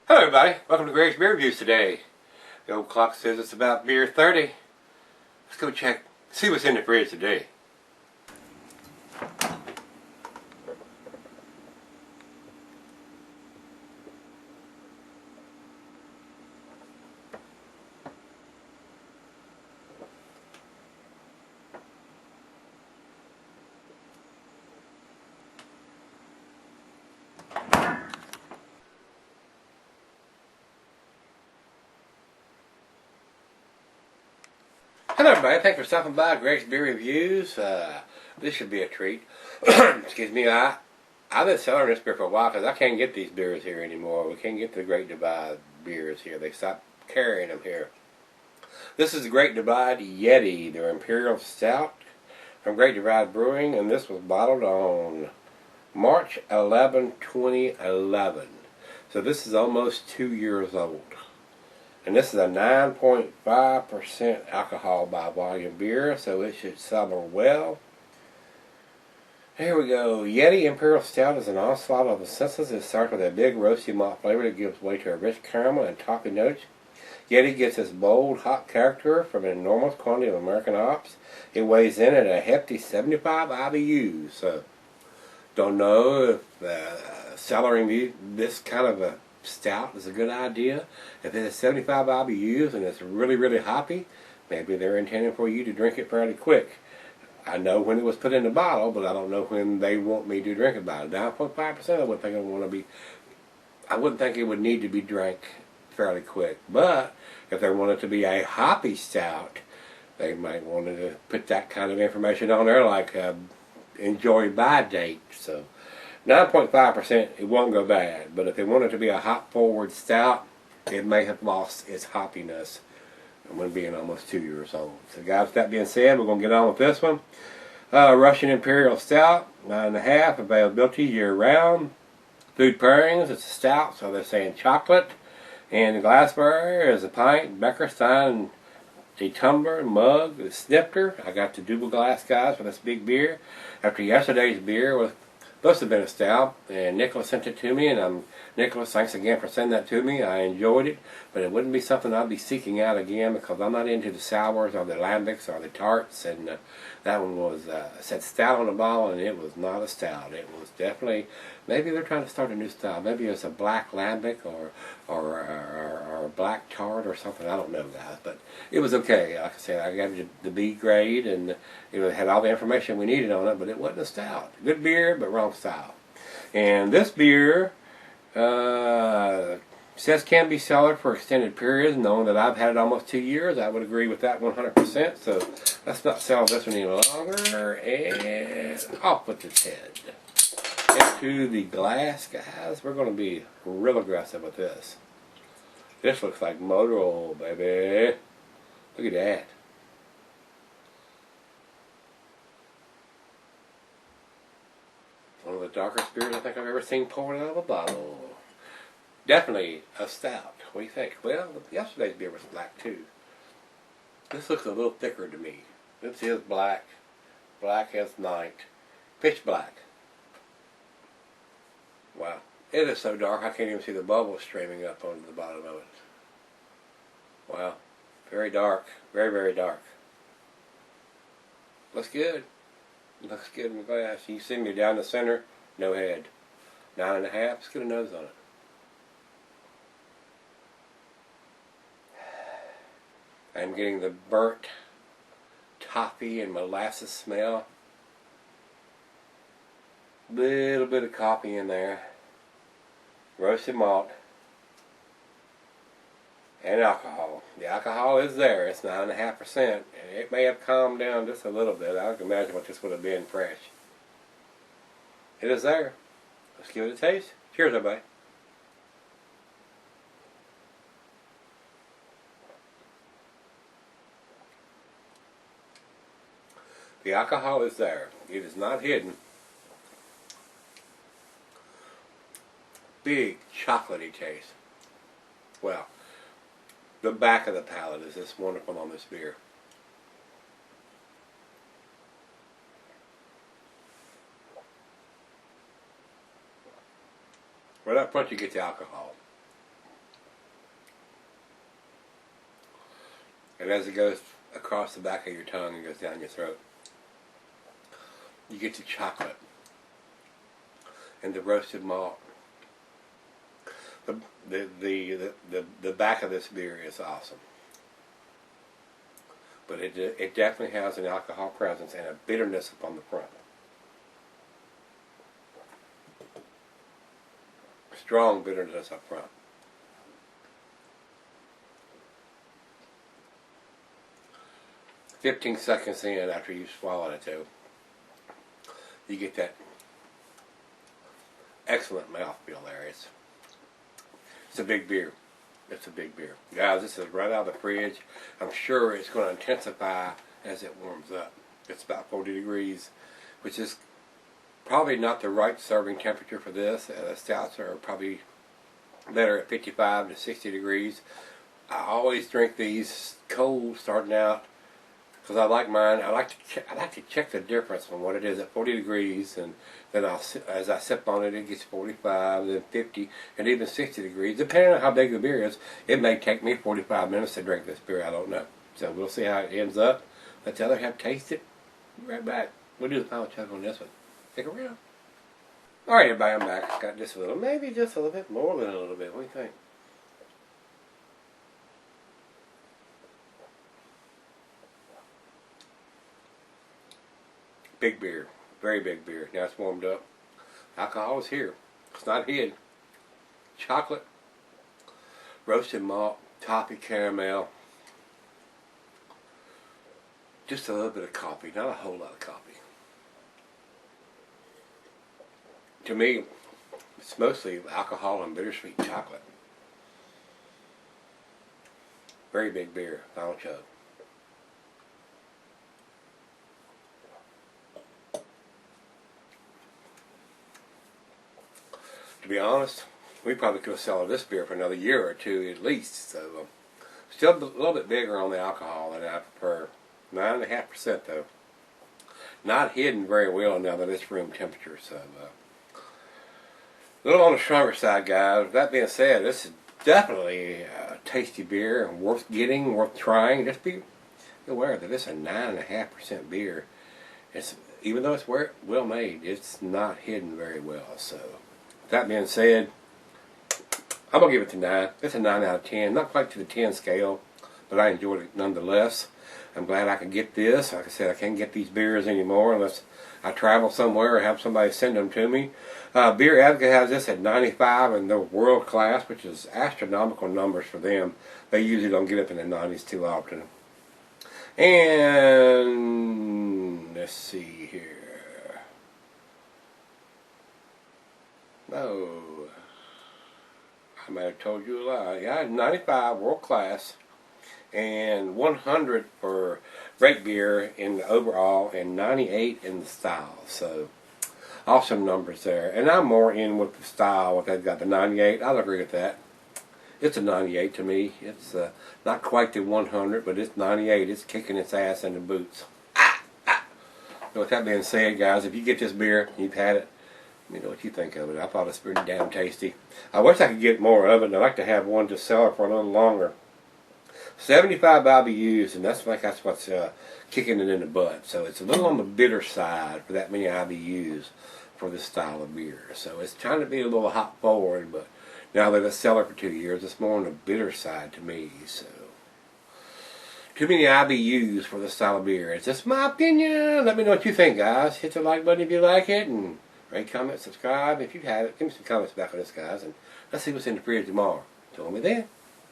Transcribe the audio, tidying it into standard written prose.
Hello everybody, welcome to Gregsbeerreviews today. The old clock says it's about beer 30. Let's go check, see what's in the fridge today. Hello everybody, thanks for stopping by Gregsbeerreviews. This should be a treat. Excuse me, I've been selling this beer for a while because I can't get these beers here anymore. We can't get the Great Divide beers here. They stopped carrying them here. This is the Great Divide Yeti, their Imperial Stout from Great Divide Brewing, and this was bottled on March 11, 2011. So this is almost 2 years old. And this is a 9.5% alcohol by volume beer, so it should summer well. Here we go. Yeti Imperial Stout is an onslaught of the senses. It starts with a big roasty malt flavor that gives way to a rich caramel and toffee notes. Yeti gets its bold, hot character from an enormous quantity of American hops. It weighs in at a hefty 75 IBUs. So, don't know if cellaring this kind of a stout is a good idea. If it's 75 IBUs and it's really, really hoppy, maybe they're intending for you to drink it fairly quick. I know when it was put in the bottle, but I don't know when they want me to drink it by. 9.5%, I wouldn't think it would need to be drank fairly quick. But if they want it to be a hoppy stout, they might want to put that kind of information on there, like enjoy by date. So 9.5%, it won't go bad. But if they want it to be a hop forward stout, it may have lost its hoppiness when being almost 2 years old. So guys, with that being said, we're going to get on with this one. Russian Imperial Stout, 9.5, availability year round. Food pairings, it's a stout, so they're saying chocolate. And the glassware is a pint, Becker, Stein, a tumbler, mug, a snifter. I got the double glass, guys, for this big beer. After yesterday's beer was supposed to have been a stout, and Nicholas sent it to me, and Nicholas, thanks again for sending that to me. I enjoyed it, but it wouldn't be something I'd be seeking out again because I'm not into the sours or the lambics or the tarts, and that one was said stout on the bottle, and it was not a stout. It was definitely, maybe they're trying to start a new style. Maybe it's a black lambic or a black tart or something. I don't know, guys, but it was okay. Like I said, I got the B grade, and it had all the information we needed on it, but it wasn't a stout. Good beer, but wrong style. And this beer says can be cellared for extended periods. Knowing that I've had it almost 2 years, I would agree with that 100%. So let's not sell this one any longer. And off with its head. Into the glass, guys. We're going to be real aggressive with this. This looks like motor oil, baby. Look at that. One of the darkest beers I think I've ever seen poured out of a bottle. Definitely a stout. What do you think? Well, yesterday's beer was black too. This looks a little thicker to me. This is black. Black as night. Pitch black. Wow. It is so dark I can't even see the bubbles streaming up onto the bottom of it. Wow. Very dark. Very, very dark. Looks good. Looks good in the glass. You see me down the center, no head. 9.5, let's get a nose on it. I'm getting the burnt toffee and molasses smell. Little bit of coffee in there. Roasted malt. And alcohol. The alcohol is there. It's 9.5%. And it may have calmed down just a little bit. I can imagine what this would have been fresh. It is there. Let's give it a taste. Cheers, everybody. The alcohol is there. It is not hidden. Big chocolatey taste. Well, the back of the palate is just wonderful on this beer. Right up front you get the alcohol. And as it goes across the back of your tongue and goes down your throat, you get the chocolate and the roasted malt. The back of this beer is awesome. But it definitely has an alcohol presence and a bitterness up on the front. Strong bitterness up front. "15 seconds in after you've swallowed it too, you get that excellent mouthfeel there. It's a big beer. It's a big beer. Guys, this is right out of the fridge. I'm sure it's going to intensify as it warms up. It's about 40 degrees, which is probably not the right serving temperature for this. The stouts are probably better at 55 to 60 degrees. I always drink these cold starting out because I like mine. I like to check the difference from what it is at 40 degrees, and then as I sip on it, it gets 45, then 50, and even 60 degrees. Depending on how big the beer is, it may take me 45 minutes to drink this beer. I don't know. So we'll see how it ends up. Let the other half taste it. Be right back. We'll do the final chug on this one. Stick around. Alright, everybody, I'm back. Got just a little, maybe just a little bit more than a little bit. What do you think? Big beer. Very big beer. Now it's warmed up. Alcohol is here. It's not hid. Chocolate, roasted malt, toffee caramel. Just a little bit of coffee. Not a whole lot of coffee. To me, it's mostly alcohol and bittersweet chocolate. Very big beer. Final chug. To be honest, we probably could sell this beer for another year or two at least. So, still a little bit bigger on the alcohol than I prefer. 9.5% though. Not hidden very well now that it's room temperature. So, a little on the stronger side, guys. That being said, this is definitely a tasty beer and worth getting, worth trying. Just be aware that this is a 9.5% beer. It's, even though it's well made, it's not hidden very well. So, that being said, I'm going to give it to 9. It's a 9 out of 10. Not quite to the 10 scale, but I enjoyed it nonetheless. I'm glad I could get this. Like I said, I can't get these beers anymore unless I travel somewhere or have somebody send them to me. Beer Advocate has this at 95, and they're world class, which is astronomical numbers for them. They usually don't get up in the 90s too often. And let's see here. No, I might have told you a lie. Yeah, 95 world class, and 100 for great beer in the overall, and 98 in the style. So awesome numbers there. And I'm more in with the style. What they've got, the 98. I'll agree with that. It's a 98 to me. It's not quite the 100, but it's 98. It's kicking its ass in the boots. So with that being said, guys, if you get this beer, you've had it, let me know what you think of it. I thought it was pretty damn tasty. I wish I could get more of it, and I'd like to have one to sell it for a little longer. 75 IBUs, and that's what's kicking it in the butt. So it's a little on the bitter side for that many IBUs for this style of beer. So it's trying to be a little hop forward, but now that it's selling for 2 years, it's more on the bitter side to me. So too many IBUs for this style of beer. It's just my opinion. Let me know what you think, guys. Hit the like button if you like it, and rate, comment, subscribe if you have it. Give me some comments back on this, guys, and let's see what's in the fridge tomorrow. Join me then.